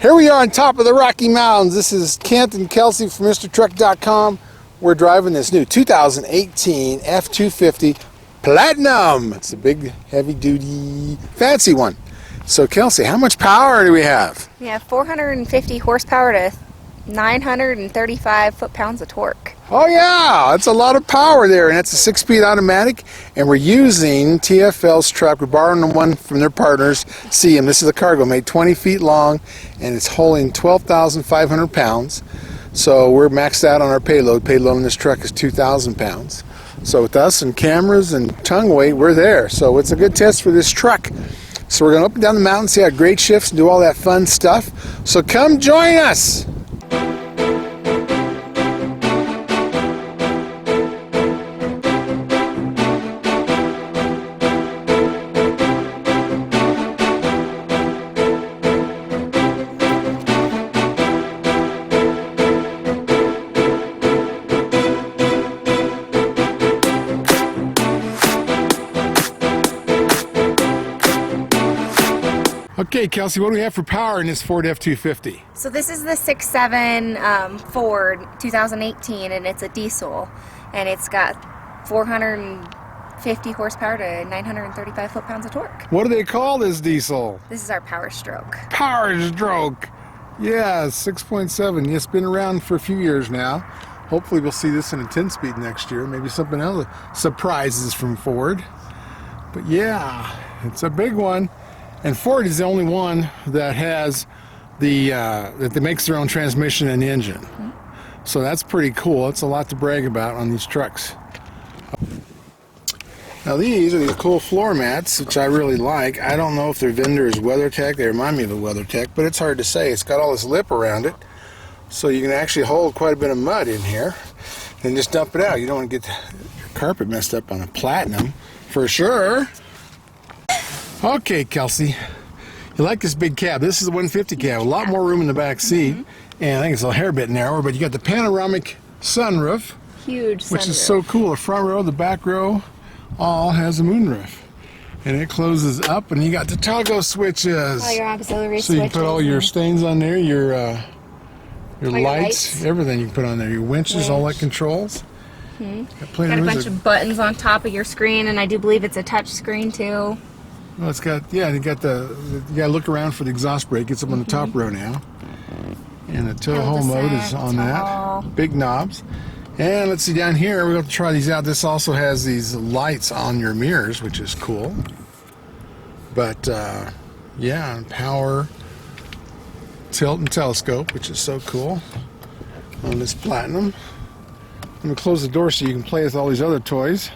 Here we are on top of the Rocky Mountains. This is Kent and Kelsey from MrTruck.com. We're driving this new 2018 F250 Platinum. It's a big, heavy-duty, fancy one. So, Kelsey, how much power do we have? We have 450 horsepower to 935 foot-pounds of torque. Oh yeah, that's a lot of power there, and it's a 6-speed automatic, and we're using TFL's truck. We're borrowing one from their partners, CM. This is a cargo made 20 feet long, and it's holding 12,500 pounds. So we're maxed out on our payload. Payload on this truck is 2,000 pounds. So with us and cameras and tongue weight, we're there. So it's a good test for this truck. So we're going to up and down the mountain, see how great shifts, and do all that fun stuff. So come join us. Okay, Kelsey, what do we have for power in this Ford F250? So this is the 6.7 Ford 2018, and it's a diesel, and it's got 450 horsepower to 935 foot-pounds of torque. What do they call this diesel? This is our Power Stroke. Power Stroke. Yeah, 6.7. It's been around for a few years now. Hopefully we'll see this in a 10-speed next year. Maybe something else surprises from Ford. But yeah, it's a big one. And Ford is the only one that has the that makes their own transmission and engine. So that's pretty cool. It's a lot to brag about on these trucks. Now these are these cool floor mats, which I really like. I don't know if their vendor is WeatherTech. They remind me of a WeatherTech, but it's hard to say. It's got all this lip around it, so you can actually hold quite a bit of mud in here and just dump it out. You don't want to get your carpet messed up on a Platinum, for sure. Okay, Kelsey, you like this big cab. This is the 150 cab, a lot more room in the back seat, and I think it's a hair bit narrower, but you got the panoramic sunroof. Huge sunroof. Which is so cool. The front row, the back row, all has a moonroof. And it closes up, and you got the toggle switches. All your auxiliary switches. So you can put all your stains on there, your lights, lights, everything you can put on there. Your winches, all that control. Got a bunch of buttons on top of your screen, and I do believe it's a touch screen too. Well, it's got, yeah, you got you gotta look around for the exhaust brake. It's up on the top row now. And the tow home mode is on that. Big knobs. And let's see down here, we're going to try these out. This also has these lights on your mirrors, which is cool. But, yeah, power, tilt and telescope, which is so cool on this Platinum. I'm going to close the door so you can play with all these other toys.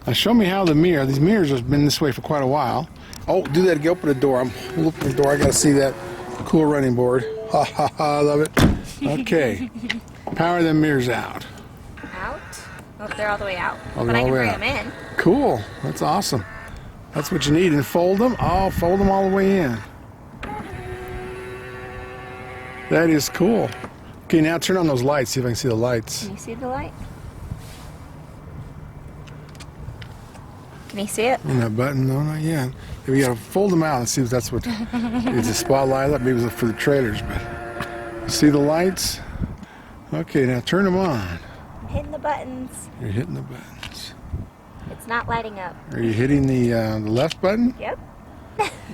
Now show me how these mirrors have been this way for quite a while. Oh, do that again, open the door. I'm opening the door, I gotta see that cool running board. Ha ha ha, I love it. Okay, power them mirrors out. Out? Oh, they're all the way out. Oh, but I can bring them in. Cool, that's awesome. That's what you need, and fold them. Oh, fold them all the way in. That is cool. Okay, now turn on those lights, see if I can see the lights. Can you see the light? Can you see it? And that button? No, not yet. We gotta fold them out and see if that's what it's a spotlight up. Maybe it's for the trailers, but see the lights? Okay, now turn them on. I'm hitting the buttons. You're hitting the buttons. It's not lighting up. Are you hitting the left button? Yep.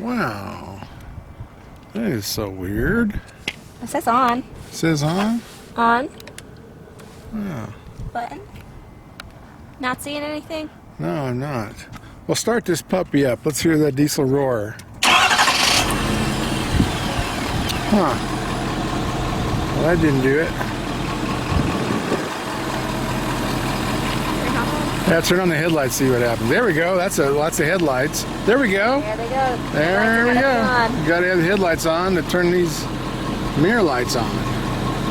Wow, that is so weird. It says on. It says on. On. Wow. Button. Not seeing anything? No, I'm not. Well, start this puppy up. Let's hear that diesel roar. Huh. Well, that didn't do it. Yeah, turn on the headlights, see what happens. There we go. That's lots of headlights. There we go. There they go. There we go. You got to have the headlights on to turn these mirror lights on.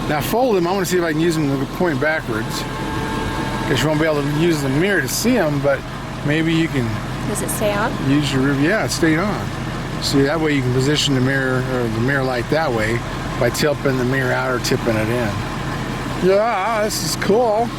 Now fold them. I want to see if I can use them to point backwards. Because you won't be able to use the mirror to see them, but maybe you can. Does it stay on? Use your, yeah, it stayed on. See, that way you can position the mirror or the mirror light that way by tilting the mirror out or tipping it in. Yeah, this is cool.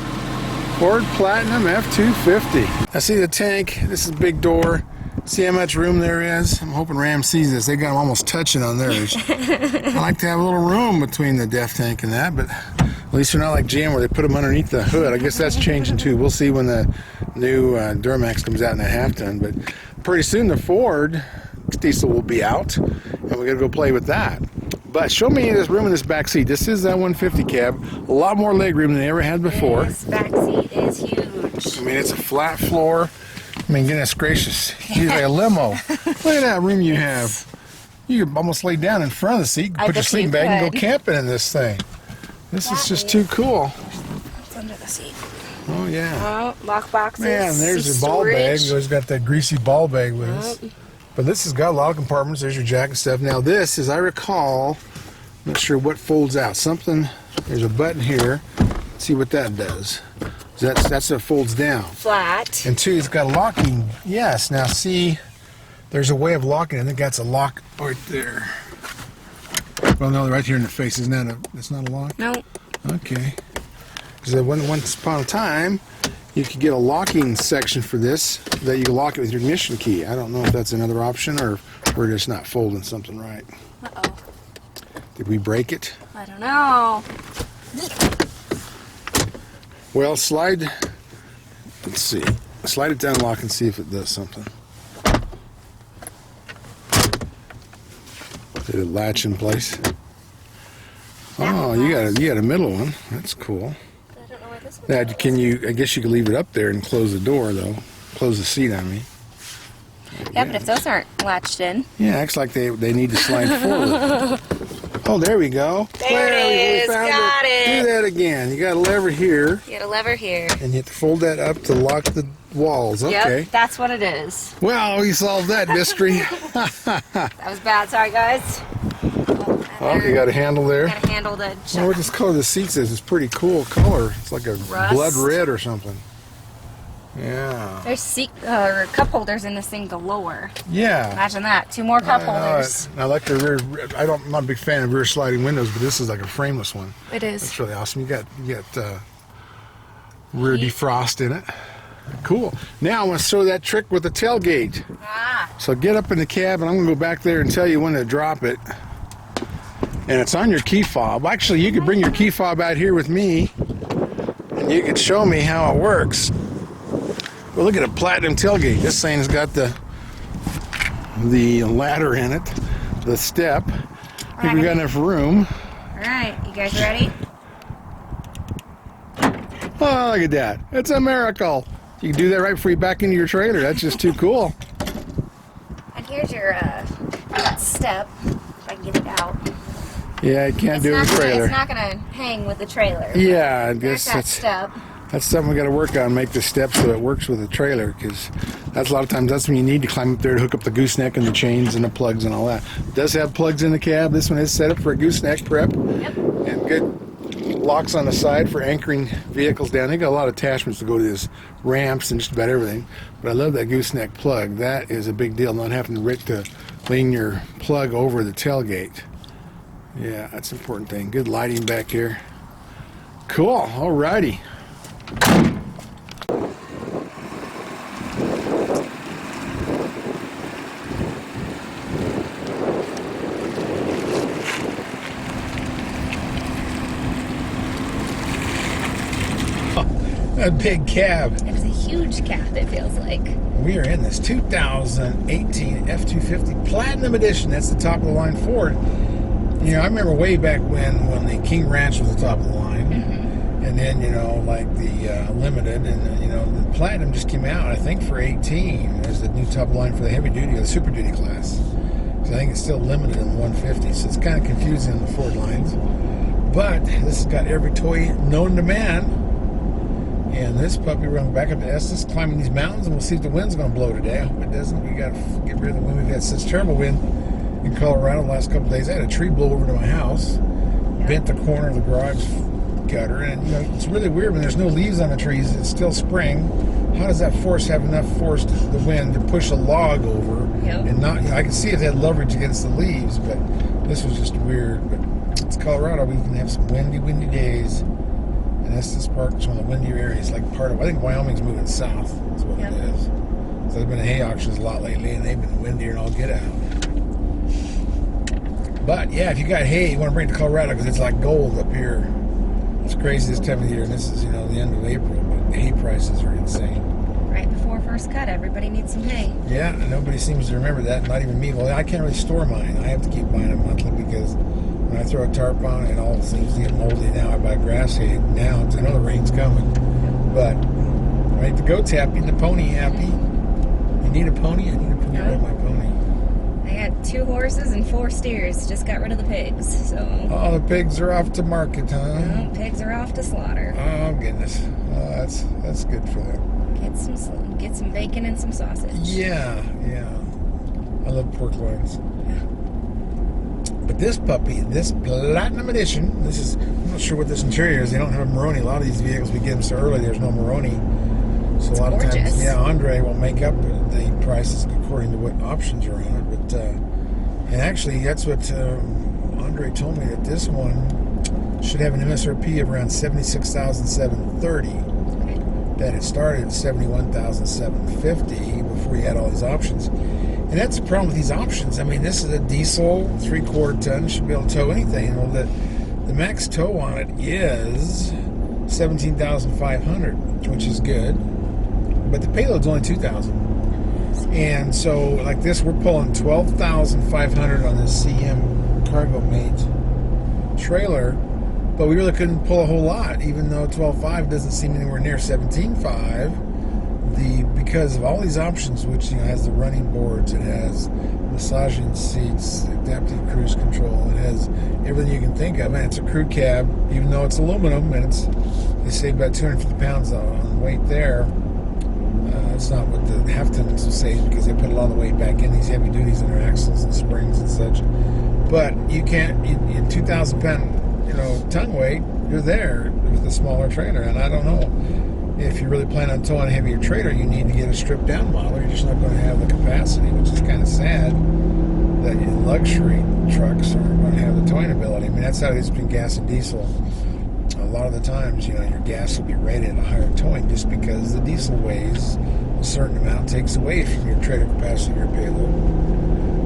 Ford Platinum F250. I see the tank. This is a big door. See how much room there is? I'm hoping Ram sees this. They got them almost touching on theirs. I like to have a little room between the DEF tank and that, but at least they're not like GM where they put them underneath the hood. I guess that's changing too. We'll see when the new Duramax comes out in a half-ton, but pretty soon the Ford diesel will be out, and we're going to go play with that. But show me this room in this back seat. This is that 150 cab. A lot more leg room than they ever had before. This back seat is huge. I mean, it's a flat floor. I mean, goodness gracious. It's like a limo. Look at that room you have. You could almost lay down in front of the seat, put your sleeping bag, and go camping in this thing. This is just too cool. It's under the seat. Oh, yeah. Oh, lock boxes. Man, there's your ball bag. You always got that greasy ball bag with us. But this has got a lot of compartments. There's your jacket stuff. Now this, as I recall, I'm not sure what folds out. Something, there's a button here. Let's see what that does. That's what folds down. Flat. And two, it's got locking. Yes, now see, there's a way of locking it. I think that's a lock right there. Well, no, right here in the face. Isn't that it's not a lock? No. Okay. Because once upon a time, you could get a locking section for this that you can lock it with your ignition key. I don't know if that's another option or if we're just not folding something right. Uh-oh. Did we break it? I don't know. Well, slide, let's see. Slide it down, lock, and see if it does something. Did it latch in place? Oh, you got a middle one. That's cool. I don't know where this one That can you? I guess you could leave it up there and close the door, though. Close the seat on me. Yeah, but if those aren't latched in. Yeah, acts like they need to slide forward. Oh, there we go. There it is. Got it. Do that again. You got a lever here. You got a lever here. And you have to fold that up to lock the walls. Okay. Yep, that's what it is. Well, we solved that mystery. That was bad. Sorry, guys. Oh, you got a handle there. Got a handle to I check. wonder what this color the seats is. It's pretty cool color. It's like a Rust. blood red or something. Yeah. There's seat cup holders in this thing galore. Yeah. Imagine that. 2 more cup holders. I like the rear. I'm not a big fan of rear sliding windows, but this is like a frameless one. It is. That's really awesome. You got rear defrost in it. Cool. Now I want to show that trick with the tailgate. So get up in the cab, and I'm going to go back there and tell you when to drop it. And it's on your key fob. Actually, you could bring your key fob out here with me, and you could show me how it works. Well, look at a Platinum tailgate. This thing has got the ladder in it, the step. I think we got enough room. All right, you guys ready? Oh, look at that. It's a miracle. You can do that right before you back into your trailer. That's just too cool. And here's your that step. If I can get it out. Yeah, you can't do it with the trailer. It's not going to hang with the trailer. Yeah, I guess There's that step. That's something we got to work on, make the steps so it works with the trailer, because that's a lot of times that's when you need to climb up there to hook up the gooseneck and the chains and the plugs and all that. It does have plugs in the cab. This one is set up for a gooseneck prep. Yep. And good locks on the side for anchoring vehicles down. They got a lot of attachments to go to this ramps and just about everything. But I love that gooseneck plug. That is a big deal, not having to lean your plug over the tailgate. Yeah, that's an important thing. Good lighting back here. Cool. Alrighty. A big cab. It was a huge cab, it feels like. We are in this 2018 F250 Platinum Edition. That's the top of the line Ford. You know, I remember way back when the King Ranch was the top of the line. Mm-hmm. And then, you know, like the Limited, and, you know, the Platinum just came out, I think, for 18. There's the new top of the line for the heavy duty or the super duty class. So I think it's still limited in the 150, so it's kind of confusing in the Ford lines. But this has got every toy known to man. And this puppy, we're going back up to Estes, climbing these mountains, and we'll see if the wind's going to blow today. I hope it doesn't. We got to get rid of the wind. We've had such terrible wind in Colorado the last couple of days. I had a tree blow over to my house, bent the corner of the garage gutter, and you know, it's really weird when there's no leaves on the trees. It's still spring. How does that have enough force, the wind, to push a log over? Yep. And not, you know, I can see it had leverage against the leaves, but this was just weird. But it's Colorado. We can have some windy days. And Estes Park is one of the windier areas, like part of, I think Wyoming's moving south, is what it is. So there's been hay auctions a lot lately, and they've been windier and all get out. But yeah, if you got hay, you want to bring it to Colorado because it's like gold up here. It's crazy this time of the year, and this is, the end of April, but the hay prices are insane. Right before first cut, everybody needs some hay. Yeah, and nobody seems to remember that, not even me. Well, I can't really store mine. I have to keep buying it monthly because when I throw a tarp on, it all seems to get moldy. Now I buy grass hay now because I know the rain's coming. But I make the goats happy and the pony happy. You need a pony? I need to put away my pony. I had 2 horses and 4 steers. Just got rid of the pigs. So. Oh, the pigs are off to market, huh? No, pigs are off to slaughter. Oh goodness, that's good for them. Get some bacon and some sausage. Yeah. I love pork loins. But this puppy, this Platinum Edition, I'm not sure what this interior is. They don't have a Maroni. A lot of these vehicles, we get them so early, there's no Maroni. So It's a lot gorgeous. of times, Andre will make up the prices according to what options are on it. But and actually, that's what Andre told me, that this one should have an MSRP of around $76,730. That it started at $71,750 before you had all these options. And that's the problem with these options. I mean, this is a diesel 3/4 ton, should be able to tow anything. Well, the max tow on it is 17,500, which is good, but the payload's only 2,000. And so, like this, we're pulling 12,500 on this CM Cargo Mate trailer. But we really couldn't pull a whole lot, even though 12.5 doesn't seem anywhere near 17.5. Because of all these options, which has the running boards, it has massaging seats, adaptive cruise control, it has everything you can think of, and it's a crew cab, even though it's aluminum, and they save about 250 pounds on weight there. It's not what the half tons will save because they put a lot of the weight back in these heavy duties in their axles and springs and such. But you can't, in 2,000 pound ton weight, you're there with the smaller trailer. And I don't know, if you really plan on towing a heavier trailer, you need to get a stripped down model. You're just not going to have the capacity, which is kind of sad that luxury trucks aren't going to have the towing ability. I mean, that's how it is between gas and diesel. A lot of the times, your gas will be rated at a higher towing just because the diesel weighs a certain amount, takes away from your trailer capacity of your payload.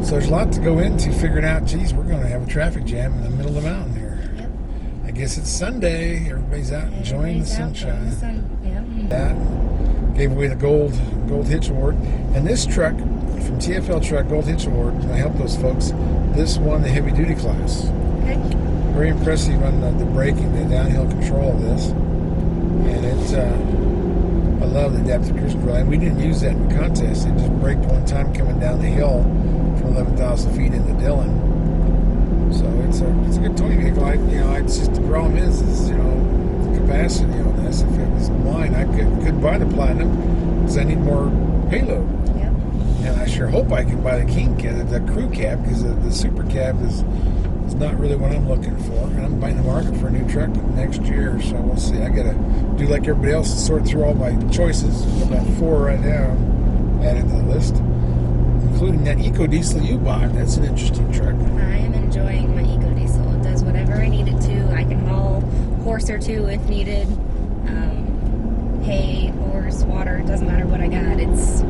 So there's a lot to go into figuring out, geez, we're going to have a traffic jam in the middle of the mountain here. I guess it's Sunday. Everybody's out enjoying the sunshine. That gave away the gold hitch award. And this truck from TFL Truck Gold Hitch Award, and I helped those folks. This won the heavy duty class. Okay. Very impressive on the braking, the downhill control of this. And I love the adaptive cruise control. And we didn't use that in the contest. It just braked one time coming down the hill from 11,000 feet into Dillon. So it's a good towing vehicle. It's just the problem is the capacity on this. If it was mine, I could buy the Platinum because I need more payload. Yep. And I sure hope I can buy the King cab, the crew cab, because the super cab is not really what I'm looking for. And I'm buying the market for a new truck next year, so we'll see. I gotta do like everybody else and sort through all my choices. There's about 4 right now added to the list, including that Eco Diesel you bought. That's an interesting truck. I am enjoying my Eco Diesel. It does whatever I need it to. I can haul a horse or two if needed. Hay, horse, water, it doesn't matter what I got. It's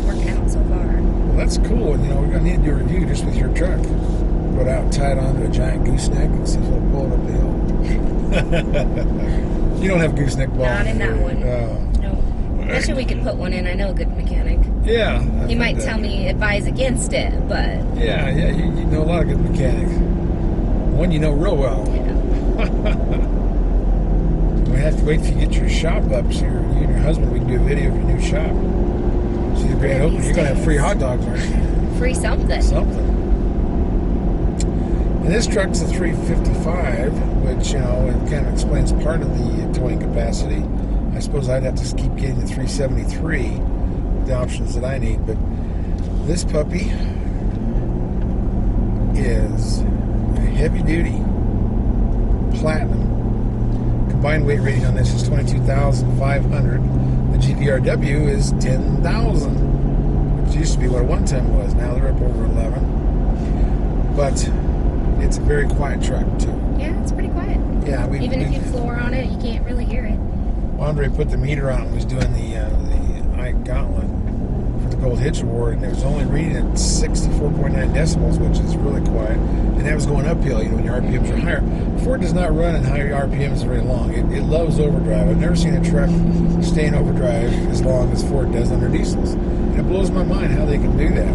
working out so far. Well, that's cool. And, we're going to need to do a review just with your truck. Go out and tie it onto a giant gooseneck and see if it'll pull it up the hill. You don't have gooseneck balls. Not in that one. No. I bet we could put one in. I know a good mechanic. Yeah. He might tell me advise against it, but... Yeah, you know a lot of good mechanics. One you know real well. Yeah. We have to wait till you get your shop up so you and your husband, we can do a video of your new shop. See the grand opening. You're going to have free hot dogs, aren't you? Free something. Something. And this truck's a 355, which, it kind of explains part of the towing capacity. I suppose I'd have to keep getting the 373, the options that I need. But this puppy is a heavy-duty Platinum. Combined weight rating on this is 22,500. The GVRW is 10,000, which used to be what a one-ton was. Now they're up over 11. But it's a very quiet truck, too. Yeah, it's pretty quiet. Yeah, Even if you floor on it, you can't really hear it. Andre put the meter on and was doing the Ike Gauntlet. gold hitch award, and it was only reading at 64.9 decibels, which is really quiet. And that was going uphill, when your RPMs are higher. Ford does not run in higher RPMs very long. It loves overdrive. I've never seen a truck stay in overdrive as long as Ford does on their diesels. And it blows my mind how they can do that.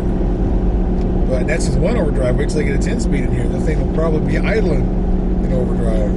But that's just one overdrive. Wait till they get a 10-speed in here. The thing will probably be idling in overdrive.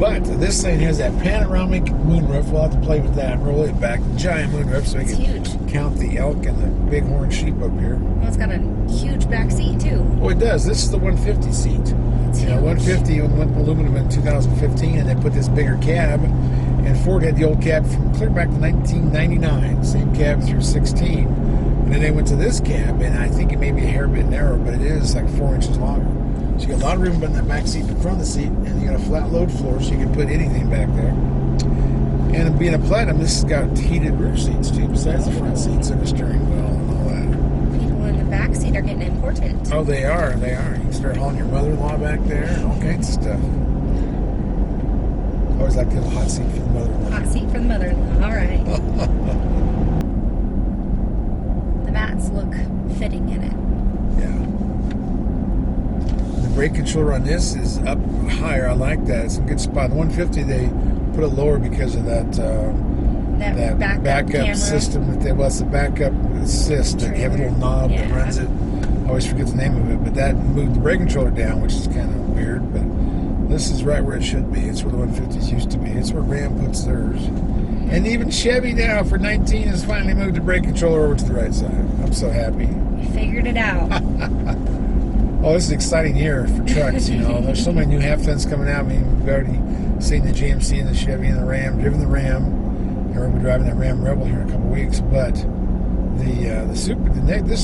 But this thing has that panoramic moonroof. We'll have to play with that and roll it back. Giant moonroof so we can count the elk and the bighorn sheep up here. Well, it's got a huge back seat, too. Oh, it does. This is the 150 seat. It's huge. 150 went aluminum in 2015, and they put this bigger cab. And Ford had the old cab from clear back to 1999. Same cab through 16. And then they went to this cab, and I think it may be a hair bit narrow, but it is like 4 inches longer. So you got a lot of room in that back seat in front of the seat, and you got a flat load floor, so you can put anything back there. And being a Platinum, this has got heated rear seats too, besides the front seats and the steering wheel and all that. People in the back seat are getting important. Oh, they are. You can start hauling your mother-in-law back there and all kinds of stuff. Always like the little hot seat for the mother-in-law. Hot seat for the mother-in-law. All right. The mats look fitting in it. Yeah. Brake controller on this is up higher. I like that. It's a good spot. The 150 they put it lower because of that backup system that they it's the backup assist. They have a little knob that runs it. I always forget the name of it, but that moved the brake controller down, which is kind of weird. But this is right where it should be. It's where the 150s used to be. It's where Ram puts theirs. And even Chevy now for 19 has finally moved the brake controller over to the right side. I'm so happy. You figured it out. Oh, this is an exciting year for trucks, There's so many new half-tons coming out. I mean, we've already seen the GMC and the Chevy and the Ram, driven the Ram. And we'll be driving that Ram Rebel here in a couple weeks. But this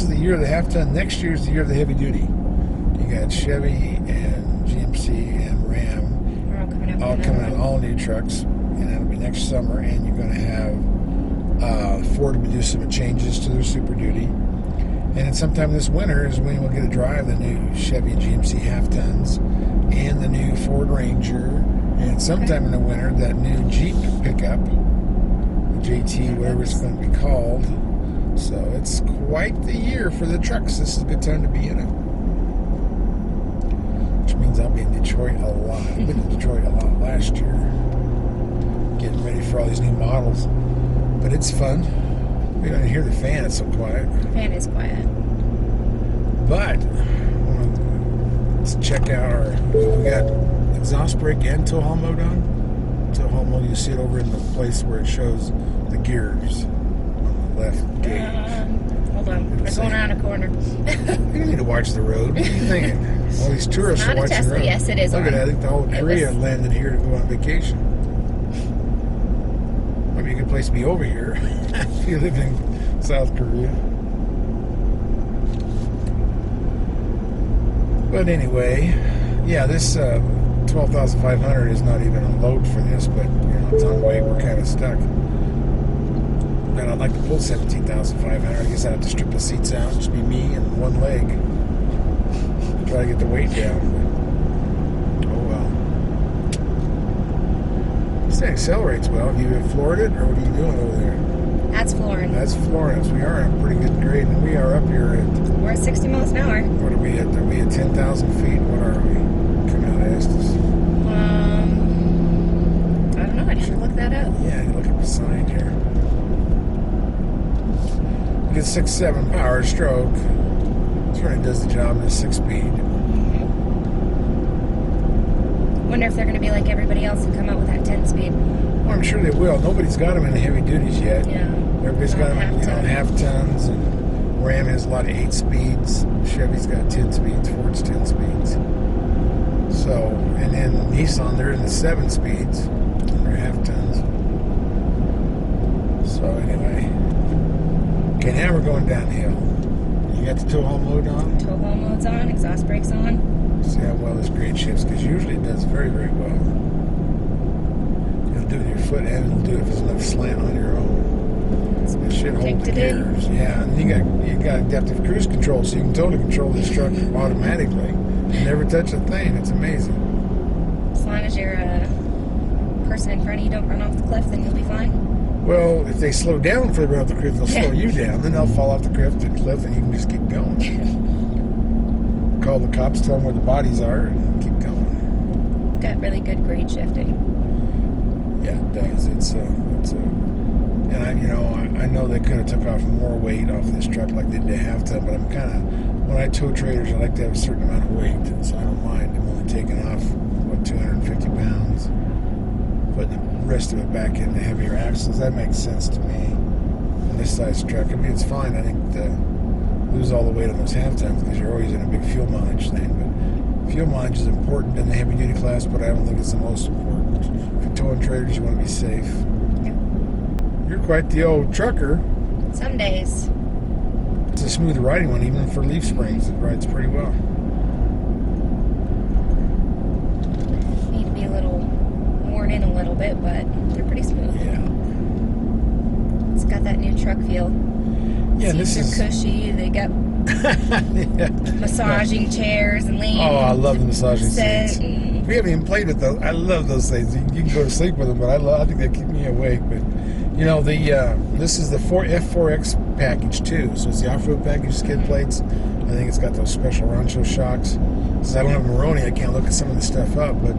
is the year of the half-ton. Next year is the year of the heavy-duty. You got Chevy and GMC and Ram all coming out, all new trucks. And that'll be next summer. And you're going to have Ford will do some changes to their Super Duty. And then sometime this winter is when we'll get to drive the new Chevy and GMC half-tons and the new Ford Ranger. And sometime in the winter, that new Jeep pickup, the JT, whatever it's going to be called. So it's quite the year for the trucks. This is a good time to be in it. Which means I'll be in Detroit a lot. I've been in Detroit a lot last year. Getting ready for all these new models. But it's fun. We don't hear the fan, it's so quiet. The fan is quiet. But let's check out we got exhaust brake and tow haul mode on. Tow haul mode, you see it over in the place where it shows the gears on the left gauge. Hold on, we're going around a corner. You need to watch the road. What are you thinking? All these tourists are watching the road. Yes, it is. Look at that. I think the whole Korea landed here to go on vacation. Might be a good place to be over here if you live in South Korea. But anyway, yeah, this 12,500 is not even a load for this, but it's on weight. We're kind of stuck. And I'd like to pull 17,500. I guess I'd have to strip the seats out, just be me and one leg. Try to get the weight down. Oh well. This thing accelerates well. Have you floored it, or what are you doing over there? That's flooring. That's flooring. So we are at a pretty good grade, and we are up here at... We're at 60 miles an hour. What are we at? Are we at 10,000 feet? What are we? Come out, Estes. I don't know. I should look that up. Yeah, you look at the sign here. We get 6.7 power stroke. Certainly does the job in a 6-speed. Wonder if they're going to be like everybody else and come out with that 10-speed. Well, I'm sure they will. Nobody's got them in the heavy duties yet. Yeah. Everybody's got them in half tons, and Ram has a lot of 8 speeds. Chevy's got 10 speeds. Ford's 10 speeds. So, and then Nissan, they're in the 7 speeds, and they're half tons. So anyway, okay, now we're going downhill. You got the tow haul mode on? Tow haul mode's on, exhaust brakes on. See how well this grade shifts, because usually it does very, very well. It'll do it with your foot, and it'll do it if there's enough slant on your own. It should hold the gears. Yeah, and you got adaptive cruise control, so you can totally control this truck automatically. You never touch a thing. It's amazing. As long as your person in front of you don't run off the cliff, then you'll be fine. Well, if they slow down for the run off the cliff, they'll slow you down. Then they'll fall off the cliff, and you can just keep going. Call the cops, tell them where the bodies are, and keep going. Got really good grade shifting. Yeah, it does. And I know they could have took off more weight off this truck like they did at halftime, but I'm kind of, when I tow trailers, I like to have a certain amount of weight, so I don't mind. I'm only taking off, 250 pounds, putting the rest of it back into heavier axles. That makes sense to me. On this size truck, I mean, it's fine. I think to lose all the weight on those halftimes because you're always in a big fuel mileage thing, but fuel mileage is important in the heavy duty class, but I don't think it's the most important. If you're towing trailers, you want to be safe. Yep. You're quite the old trucker. Some days. It's a smooth riding one, even for leaf springs. It rides pretty well. Need to be a little worn in a little bit, but they're pretty smooth. Yeah. It's got that new truck feel. Yeah, Seats this are cushy. They got massaging chairs and lean. Oh, I love the massaging seats. We haven't even played with those. I love those things. You can go to sleep with them, but I think they keep me awake. But this is the F4X package too. So it's the off-road package, skid plates. I think it's got those special Rancho shocks. Since I don't have a Maroni, I can't look at some of the stuff up, but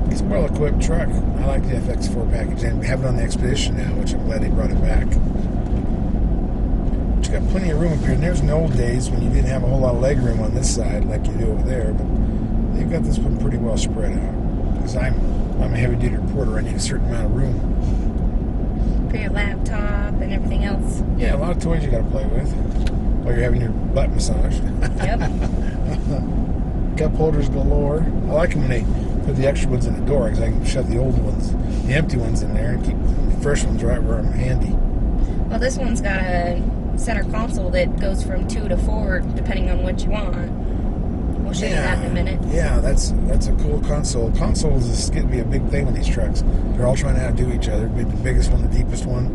it's a well-equipped truck. I like the FX4 package, and we have it on the Expedition now, which I'm glad they brought it back. But you got plenty of room up here, and there's in the old days when you didn't have a whole lot of leg room on this side like you do over there, but they've got this one pretty well spread out. Because I'm a heavy-duty reporter, I need a certain amount of room. For your laptop and everything else. Yeah, a lot of toys you got to play with while you're having your butt massaged. Yep. Cup holders galore. I like them when they put the extra ones in the door because I can shove the old ones, the empty ones in there and keep the fresh ones right where I'm handy. Well, this one's got a center console that goes from 2 to 4 depending on what you want. We'll show you that in a minute. Yeah, that's a cool console. Consoles is going to be a big thing with these trucks. They're all trying to outdo each other. The biggest one, the deepest one,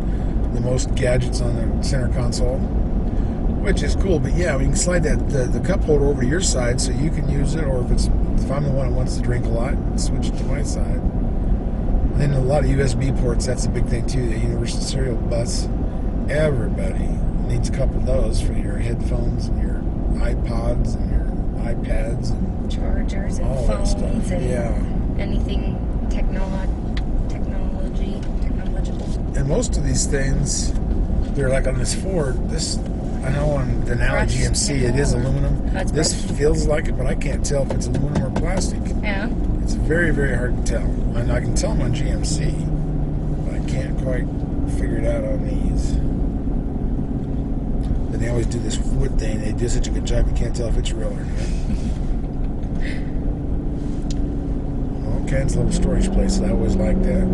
the most gadgets on the center console, which is cool. But yeah, we can slide the cup holder over to your side so you can use it, or if I'm the one that wants to drink a lot, switch it to my side. And then a lot of USB ports. That's a big thing too. The universal serial bus. Everybody needs a couple of those for your headphones and your iPods and your iPads and chargers and all phones that stuff. and anything technological. And most of these things, they're like on this Ford. I know on the Denali GMC it is aluminum. This feels like it, but I can't tell if it's aluminum or plastic. Yeah. It's very, very hard to tell. And I can tell them on GMC, but I can't quite figure it out on these. And they always do this wood thing. They do such a good job, you can't tell if it's real or not. All kinds of little storage places. I always like that.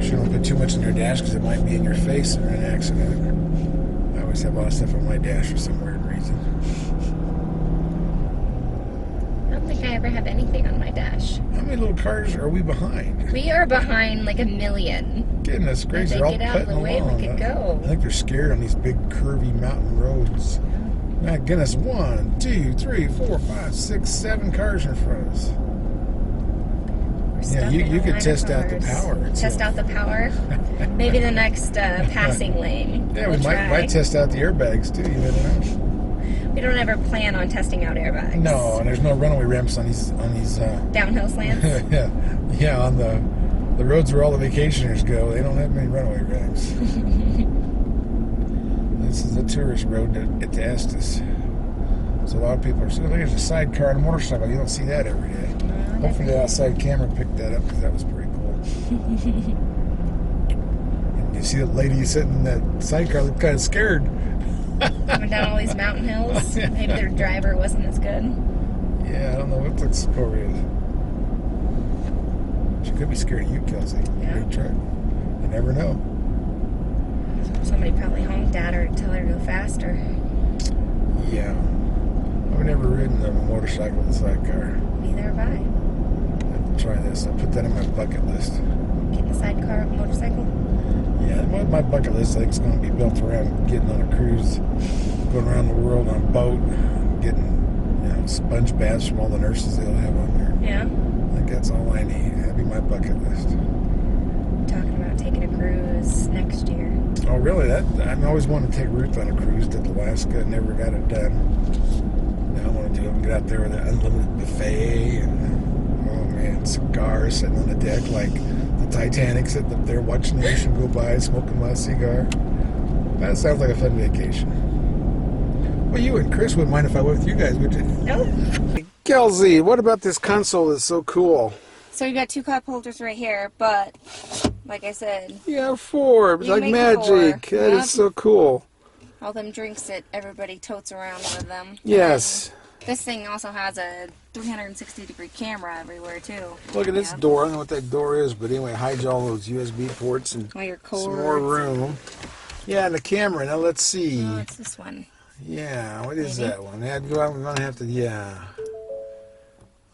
You don't put too much in your dash because it might be in your face in an accident. I always have a lot of stuff on my dash for some weird reason. I don't think I ever have anything on my dash. How many little cars are we behind? We are behind like a million. Goodness gracious, If they're all they get out of the putting way, along. we could go. I think they're scared on these big curvy mountain roads. My goodness, 1, 2, 3, 4, 5, 6, 7 cars in front of us. Yeah, you could test out the power. Test out the power. Maybe the next passing lane. Yeah, we might test out the airbags too. You never know. We don't ever plan on testing out airbags. No, and there's no runaway ramps on these downhill slants. yeah, on the roads where all the vacationers go. They don't have many runaway ramps. This is a tourist road at the Estes. So a lot of people are saying, look, there's a sidecar and a motorcycle. You don't see that every day. Hopefully the outside camera picked that up because that was pretty cool. And you see that lady sitting in that sidecar looked kind of scared. Coming down all these mountain hills. Maybe their driver wasn't as good. Yeah, I don't know what the score is. She could be scared of you, Kelsey. Yeah. Big truck. You never know. Somebody probably honked at her to tell her to go faster. Yeah. I've never ridden a motorcycle with a sidecar. Neither have I. I have to try this. I'll put that on my bucket list. Get the sidecar motorcycle? Yeah, my bucket list I think is going to be built around getting on a cruise, going around the world on a boat, getting sponge baths from all the nurses they'll have on there. Yeah. I think that's all I need. That'd be my bucket list. talking about taking a cruise next year. Oh, really? I always wanted to take Ruth on a cruise to Alaska. Never got it done. Now I want to do it. Get out there with an unlimited buffet and, oh man, cigars sitting on the deck like the Titanic, sitting up there watching the ocean go by, smoking my cigar. That sounds like a fun vacation. Well, you and Chris wouldn't mind if I went with you guys, would you? Nope. Kelsey, what about this console that's so cool? So you got 2 cup holders right here, but like I said, Yeah, 4. It's You like make magic. 4. That Yep. is so cool. all them drinks that everybody totes around with them. Yes. And this thing also has a 360-degree camera everywhere too. Look at this Yeah. door. I don't know what that door is, but anyway, it hides all those USB ports and All your some cords. more room. Yeah, and the camera. Now let's see. Oh, it's this one. Yeah, what is Maybe. that one? Yeah, we're going to have to, yeah.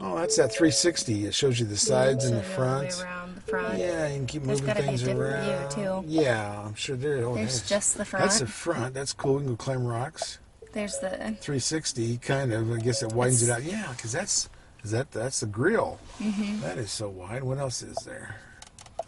Oh, that's that 360. It shows you the sides and the Show you all the way front. around the front. Yeah, you can keep There's moving gotta be a things different around. view, too. Yeah, I'm sure there. Oh, There's just the front. That's the front. That's cool. We can go climb rocks. There's the 360, kind of. I guess it widens it out. Yeah, because that's the grill. That is so wide. What else is there?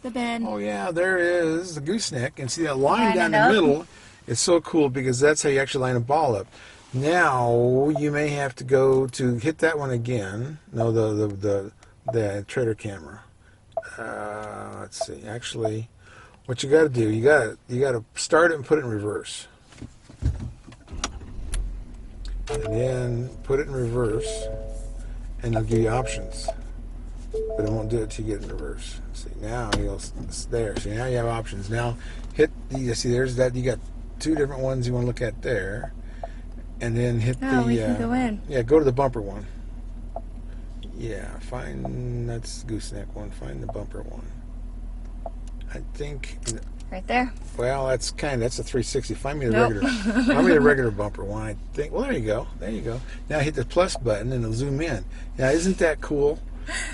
the bed. Oh yeah, there is the gooseneck, and see that line Line down it the up. middle. It's so cool because that's how you actually line a ball up. Now you may have to go to hit that one again. No, the trader camera. Let's see. Actually, what you got to do, you got to start it and put it in reverse, and then put it in reverse, and it'll give you options. But it won't do it till you get in reverse. See, now it's there. See, now you have options. Now hit the, see, there's that. You got 2 different ones you want to look at there, and then hit Oh, the. we can go in. Yeah, go to the bumper one. Yeah, that's gooseneck one. Find the bumper one. I think. Right there. Well, that's a 360. Find me the Nope. regular. Find me the regular bumper one. I think. Well, there you go. There you go. Now hit the plus button and it'll zoom in. Now, isn't that cool?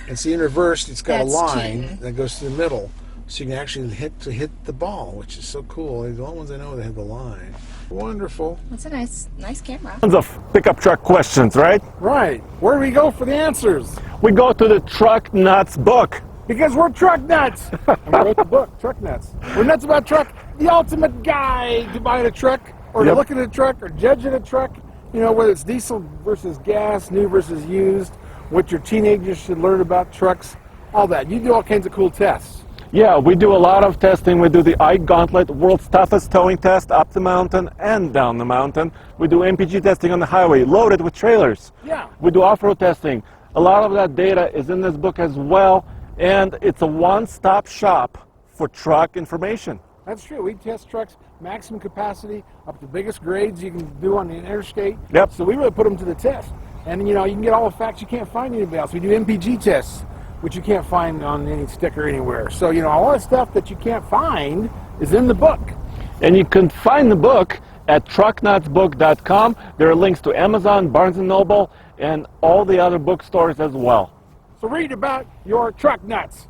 And see, in reverse, it's got That's a line cheating. that goes to the middle, so you can actually hit the ball, which is so cool. They're the only ones I know that have the line. Wonderful. That's a nice camera. Tons of pickup truck questions, right? Right. Where do we go for the answers? We go to the Truck Nuts book. Because we're truck nuts. And we wrote the book, Truck Nuts. We're nuts about truck. The ultimate guide to buying a truck, or to Yep. looking at a truck, or judging a truck. You know, whether it's diesel versus gas, new versus used, what your teenagers should learn about trucks, all that. You do all kinds of cool tests. Yeah, we do a lot of testing. We do the iGauntlet, world's toughest towing test, up the mountain and down the mountain. We do MPG testing on the highway, loaded with trailers. Yeah. We do off-road testing. A lot of that data is in this book as well, and it's a one-stop shop for truck information. That's true. We test trucks, maximum capacity, up to the biggest grades you can do on the interstate. Yep. So we really put them to the test. And, you know, you can get all the facts you can't find anywhere else. We do MPG tests, which you can't find on any sticker anywhere. So, you know, all the stuff that you can't find is in the book. And you can find the book at trucknutsbook.com. There are links to Amazon, Barnes & Noble, and all the other bookstores as well. So read about your truck nuts.